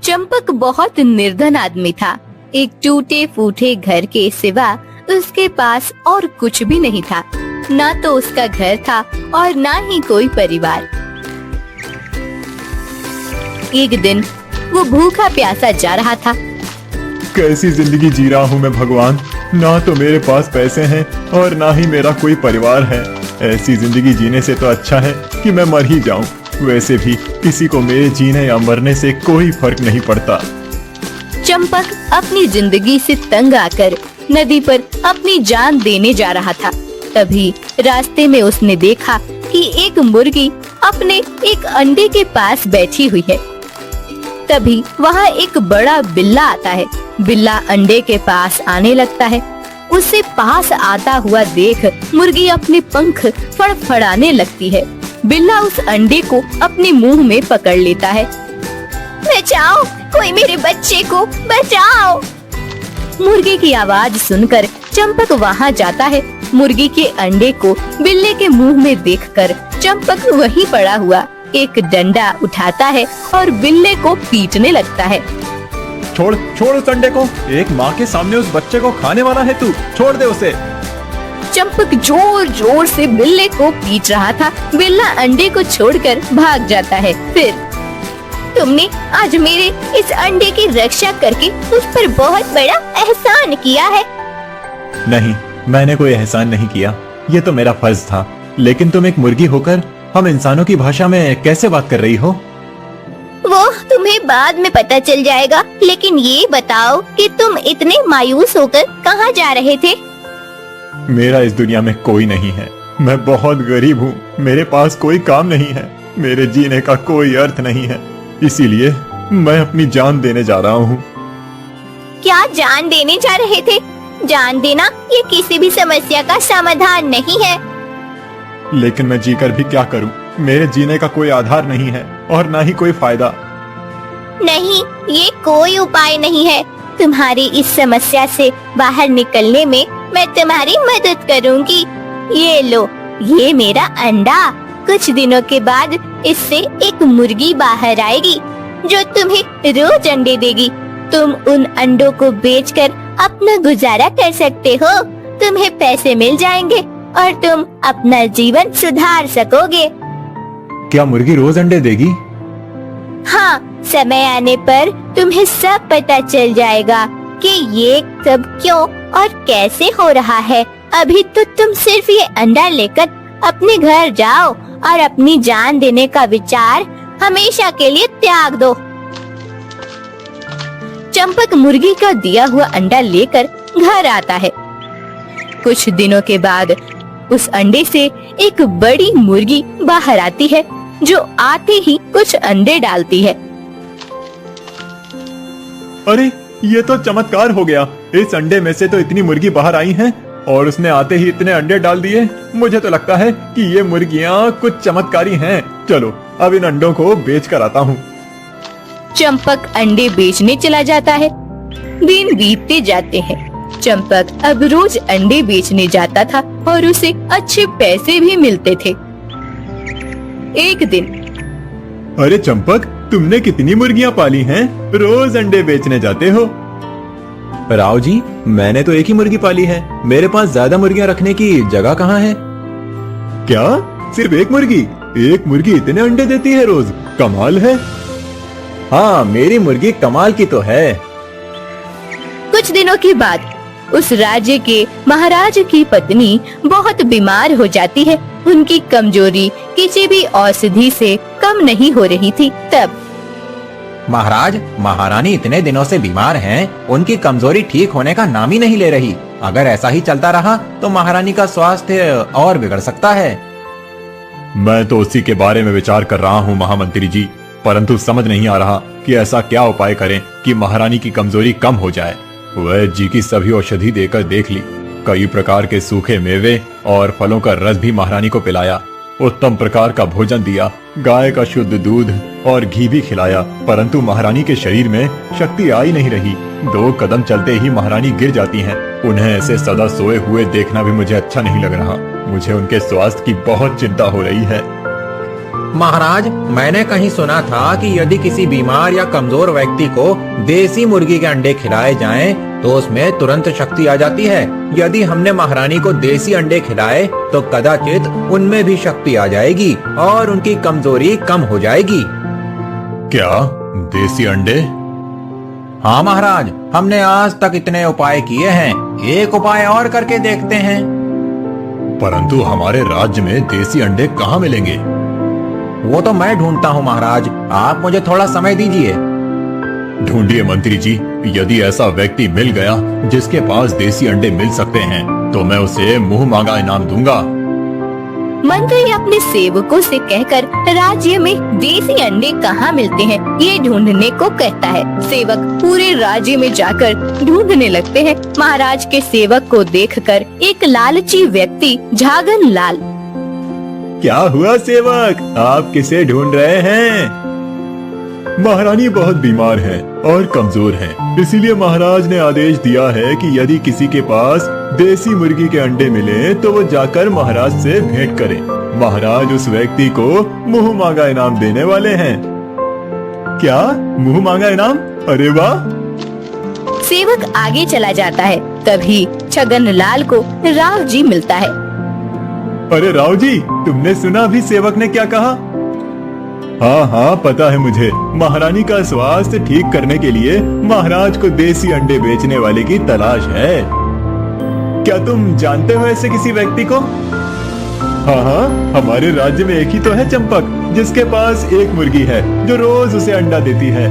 चंपक बहुत निर्धन आदमी था। एक टूटे फूटे घर के सिवा उसके पास और कुछ भी नहीं था। ना तो उसका घर था और ना ही कोई परिवार। एक दिन वो भूखा प्यासा जा रहा था। कैसी जिंदगी जी रहा हूँ मैं भगवान, ना तो मेरे पास पैसे हैं और ना ही मेरा कोई परिवार है। ऐसी जिंदगी जीने से तो अच्छा है कि मैं मर ही जाऊं। वैसे भी किसी को मेरे जीने या मरने से कोई फर्क नहीं पड़ता। चंपक अपनी जिंदगी से तंग आकर नदी पर अपनी जान देने जा रहा था। तभी रास्ते में उसने देखा कि एक मुर्गी अपने एक अंडे के पास बैठी हुई है। तभी वहाँ एक बड़ा बिल्ला आता है। बिल्ला अंडे के पास आने लगता है। उसे पास आता हुआ देख मुर्गी अपने पंख फड़फड़ाने लगती है। बिल्ला उस अंडे को अपने मुंह में पकड़ लेता है। बचाओ, कोई मेरे बच्चे को बचाओ। मुर्गी की आवाज सुनकर चंपक वहाँ जाता है। मुर्गी के अंडे को बिल्ले के मुंह में देखकर चंपक वहीं पड़ा हुआ एक डंडा उठाता है और बिल्ले को पीटने लगता है। छोड़ छोड़ उस अंडे को, एक माँ के सामने उस बच्चे को खाने वाला है तू, छोड़ दे उसे। चंपक जोर जोर से बिल्ले को पीट रहा था। बिल्ला अंडे को छोड़कर भाग जाता है। फिर तुमने आज मेरे इस अंडे की रक्षा करके उस पर बहुत बड़ा एहसान किया है। नहीं, मैंने कोई एहसान नहीं किया, ये तो मेरा फर्ज था। लेकिन तुम एक मुर्गी होकर हम इंसानों की भाषा में कैसे बात कर रही हो? वो तुम्हें बाद में पता चल जाएगा। लेकिन ये बताओ कि तुम इतने मायूस होकर कहाँ जा रहे थे? मेरा इस दुनिया में कोई नहीं है। मैं बहुत गरीब हूँ, मेरे पास कोई काम नहीं है, मेरे जीने का कोई अर्थ नहीं है। इसीलिए मैं अपनी जान देने जा रहा हूँ। क्या जान देने जा रहे थे? जान देना ये किसी भी समस्या का समाधान नहीं है। लेकिन मैं जीकर भी क्या करूँ? मेरे जीने का कोई आधार नहीं है और ना ही कोई फायदा। नहीं, ये कोई उपाय नहीं है। तुम्हारी इस समस्या से बाहर निकलने में मैं तुम्हारी मदद करूंगी। ये लो, ये मेरा अंडा। कुछ दिनों के बाद इससे एक मुर्गी बाहर आएगी जो तुम्हें रोज अंडे देगी। तुम उन अंडों को बेचकर अपना गुजारा कर सकते हो। तुम्हें पैसे मिल जाएंगे और तुम अपना जीवन सुधार सकोगे। क्या मुर्गी रोज अंडे देगी? हाँ, समय आने पर तुम्हें सब पता चल जाएगा कि ये सब क्यों और कैसे हो रहा है। अभी तो तुम सिर्फ ये अंडा लेकर अपने घर जाओ और अपनी जान देने का विचार हमेशा के लिए त्याग दो। चंपक मुर्गी का दिया हुआ अंडा लेकर घर आता है। कुछ दिनों के बाद उस अंडे से एक बड़ी मुर्गी बाहर आती है जो आते ही कुछ अंडे डालती है। अरे, ये तो चमत्कार हो गया। इस अंडे में से तो इतनी मुर्गी बाहर आई हैं और उसने आते ही इतने अंडे डाल दिए। मुझे तो लगता है कि ये मुर्गियाँ कुछ चमत्कारी हैं। चलो, अब इन अंडों को बेच कर आता हूँ। चंपक अंडे बेचने चला जाता है। दिन बीतते जाते हैं। चंपक अब रोज अंडे बेचने जाता था और उसे अच्छे पैसे भी मिलते थे। एक दिन, अरे चंपक, तुमने कितनी मुर्गियाँ पाली हैं? रोज अंडे बेचने जाते हो। राव जी, मैंने तो एक ही मुर्गी पाली है। मेरे पास ज्यादा मुर्गियाँ रखने की जगह कहाँ है? क्या? सिर्फ एक मुर्गी? एक मुर्गी इतने अंडे देती है रोज? कमाल है। हाँ, मेरी मुर्गी कमाल की तो है। कुछ दिनों के बाद उस राज्य के महाराज की पत्नी बहुत बीमार हो जाती है। उनकी कमजोरी किसी भी औषधि से कम नहीं हो रही थी। तब महाराज, महारानी इतने दिनों से बीमार हैं, उनकी कमजोरी ठीक होने का नाम ही नहीं ले रही। अगर ऐसा ही चलता रहा तो महारानी का स्वास्थ्य और बिगड़ सकता है। मैं तो उसी के बारे में विचार कर रहा हूँ महामंत्री जी, परंतु समझ नहीं आ रहा कि ऐसा क्या उपाय करें कि महारानी की कमजोरी कम हो जाए। वैद्य जी की सभी औषधि देकर देख ली, कई प्रकार के सूखे मेवे और फलों का रस भी महारानी को पिलाया, उत्तम प्रकार का भोजन दिया, गाय का शुद्ध दूध और घी भी खिलाया, परंतु महारानी के शरीर में शक्ति आ ही नहीं रही। 2 कदम चलते ही महारानी गिर जाती हैं। उन्हें ऐसे सदा सोए हुए देखना भी मुझे अच्छा नहीं लग रहा। मुझे उनके स्वास्थ्य की बहुत चिंता हो रही है। महाराज, मैंने कहीं सुना था कि यदि किसी बीमार या कमजोर व्यक्ति को देसी मुर्गी के अंडे खिलाए जाएं, तो उसमें तुरंत शक्ति आ जाती है। यदि हमने महारानी को देसी अंडे खिलाए तो कदाचित उनमें भी शक्ति आ जाएगी और उनकी कमजोरी कम हो जाएगी। क्या देसी अंडे? हाँ महाराज, हमने आज तक इतने उपाय किए हैं, एक उपाय और करके देखते हैं। परंतु हमारे राज्य में देसी अंडे कहाँ मिलेंगे? वो तो मैं ढूंढता हूँ महाराज, आप मुझे थोड़ा समय दीजिए। ढूंढिए मंत्री जी, यदि ऐसा व्यक्ति मिल गया जिसके पास देसी अंडे मिल सकते हैं तो मैं उसे मुंह मांगा इनाम दूंगा। मंत्री अपने सेवकों से कहकर राज्य में देसी अंडे कहाँ मिलते हैं ये ढूंढने को कहता है। सेवक पूरे राज्य में जाकर ढूंढने लगते हैं। महाराज के सेवक को देखकर एक लालची व्यक्ति झागन लाल, क्या हुआ सेवक, आप किसे ढूंढ रहे हैं? महारानी बहुत बीमार है और कमजोर है, इसीलिए महाराज ने आदेश दिया है कि यदि किसी के पास देसी मुर्गी के अंडे मिले तो वो जाकर महाराज से भेंट करे। महाराज उस व्यक्ति को मुंह मांगा इनाम देने वाले हैं। क्या मुंह मांगा इनाम? अरे वाह! सेवक आगे चला जाता है। तभी छगन लाल को राव जी मिलता है। अरे राव जी, तुमने सुना अभी सेवक ने क्या कहा? हाँ हाँ, पता है मुझे। महारानी का स्वास्थ्य ठीक करने के लिए महाराज को देसी अंडे बेचने वाले की तलाश है। क्या तुम जानते हो ऐसे किसी व्यक्ति को? हाँ हाँ, हमारे राज्य में एक ही तो है चंपक, जिसके पास एक मुर्गी है जो रोज उसे अंडा देती है।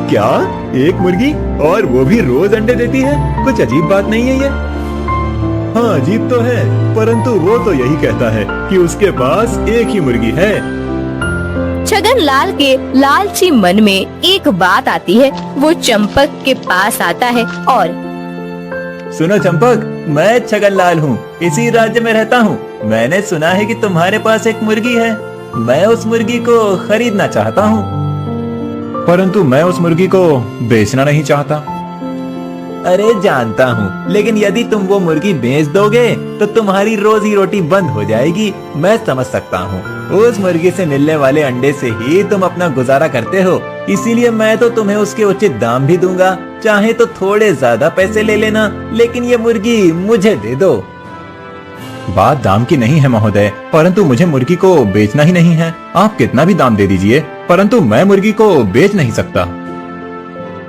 क्या एक मुर्गी, और वो भी रोज अंडे देती है? कुछ अजीब बात नहीं है ये? हाँ अजीब तो है, परंतु वो तो यही कहता है कि उसके पास एक ही मुर्गी है। छगन लाल के लालची मन में एक बात आती है। वो चंपक के पास आता है और सुनो चंपक, मैं छगन लाल हूँ, इसी राज्य में रहता हूँ। मैंने सुना है कि तुम्हारे पास एक मुर्गी है। मैं उस मुर्गी को खरीदना चाहता हूँ। परंतु मैं उस मुर्गी को बेचना नहीं चाहता। अरे जानता हूँ, लेकिन यदि तुम वो मुर्गी बेच दोगे तो तुम्हारी रोजी रोटी बंद हो जाएगी। मैं समझ सकता हूँ, उस मुर्गी से मिलने वाले अंडे से ही तुम अपना गुजारा करते हो, इसीलिए मैं तो तुम्हें उसके उचित दाम भी दूंगा। चाहे तो थोड़े ज्यादा पैसे ले लेना, लेकिन ये मुर्गी मुझे दे दो। बात दाम की नहीं है महोदय, परंतु मुझे मुर्गी को बेचना ही नहीं है। आप कितना भी दाम दे दीजिए, परंतु मैं मुर्गी को बेच नहीं सकता।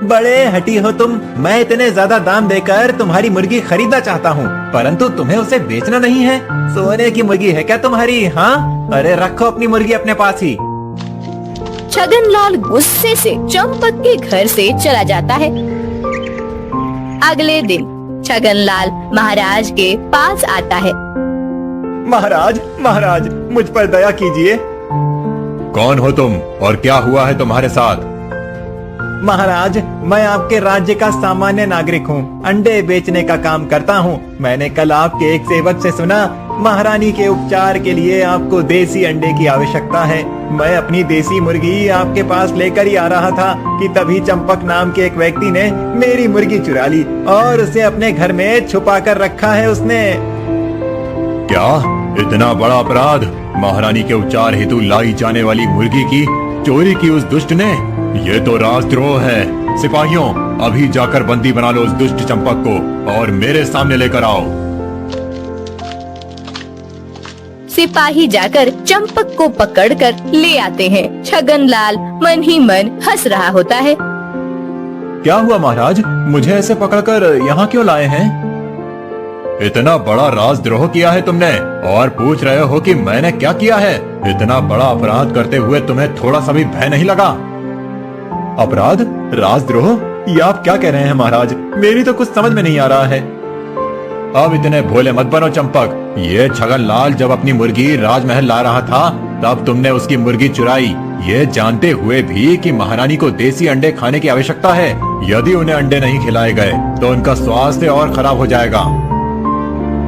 बड़े हठी हो तुम। मैं इतने ज्यादा दाम देकर तुम्हारी मुर्गी खरीदना चाहता हूँ, परंतु तुम्हें उसे बेचना नहीं है। सोने की मुर्गी है क्या तुम्हारी? हाँ, अरे रखो अपनी मुर्गी अपने पास ही। छगन लाल गुस्से से चंपक के घर से चला जाता है। अगले दिन छगन लाल महाराज के पास आता है। महाराज, महाराज, मुझ पर दया कीजिए। कौन हो तुम और क्या हुआ है तुम्हारे साथ? महाराज, मैं आपके राज्य का सामान्य नागरिक हूँ, अंडे बेचने का काम करता हूँ। मैंने कल आपके एक सेवक से सुना, महारानी के उपचार के लिए आपको देसी अंडे की आवश्यकता है। मैं अपनी देसी मुर्गी आपके पास लेकर ही आ रहा था कि तभी चंपक नाम के एक व्यक्ति ने मेरी मुर्गी चुरा ली और उसे अपने घर में छुपा कर रखा है उसने। क्या इतना बड़ा अपराध? महारानी के उपचार हेतु लाई जाने वाली मुर्गी की चोरी की उस दुष्ट ने? ये तो राजद्रोह है। सिपाहियों, अभी जाकर बंदी बना लो उस दुष्ट चंपक को और मेरे सामने लेकर आओ। सिपाही जाकर चंपक को पकड़कर ले आते हैं। छगन लाल मन ही मन हंस रहा होता है। क्या हुआ महाराज, मुझे ऐसे पकड़कर यहाँ क्यों लाए हैं? इतना बड़ा राजद्रोह किया है तुमने और पूछ रहे हो कि मैंने क्या किया है? इतना बड़ा अपराध करते हुए तुम्हें थोड़ा सा भी भय नहीं लगा? अपराध? राजद्रोह? ये आप क्या कह रहे हैं महाराज? मेरी तो कुछ समझ में नहीं आ रहा है। अब इतने भोले मत बनो चंपक। ये छगन लाल जब अपनी मुर्गी राजमहल ला रहा था तब तुमने उसकी मुर्गी चुराई, ये जानते हुए भी कि महारानी को देसी अंडे खाने की आवश्यकता है। यदि उन्हें अंडे नहीं खिलाए गए तो उनका स्वास्थ्य और खराब हो जाएगा।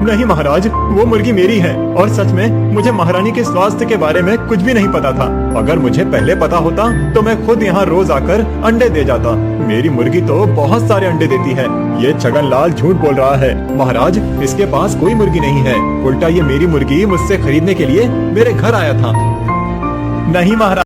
नहीं महाराज, वो मुर्गी मेरी है और सच में मुझे महारानी के स्वास्थ्य के बारे में कुछ भी नहीं पता था। अगर मुझे पहले पता होता तो मैं खुद यहाँ रोज आकर अंडे दे जाता। मेरी मुर्गी तो बहुत सारे अंडे देती है। ये छगन लाल झूठ बोल रहा है। महाराज, इसके पास कोई मुर्गी नहीं है, उल्टा ये मेरी मुर्गी मुझसे खरीदने के लिए मेरे घर आया था। नहीं महाराज।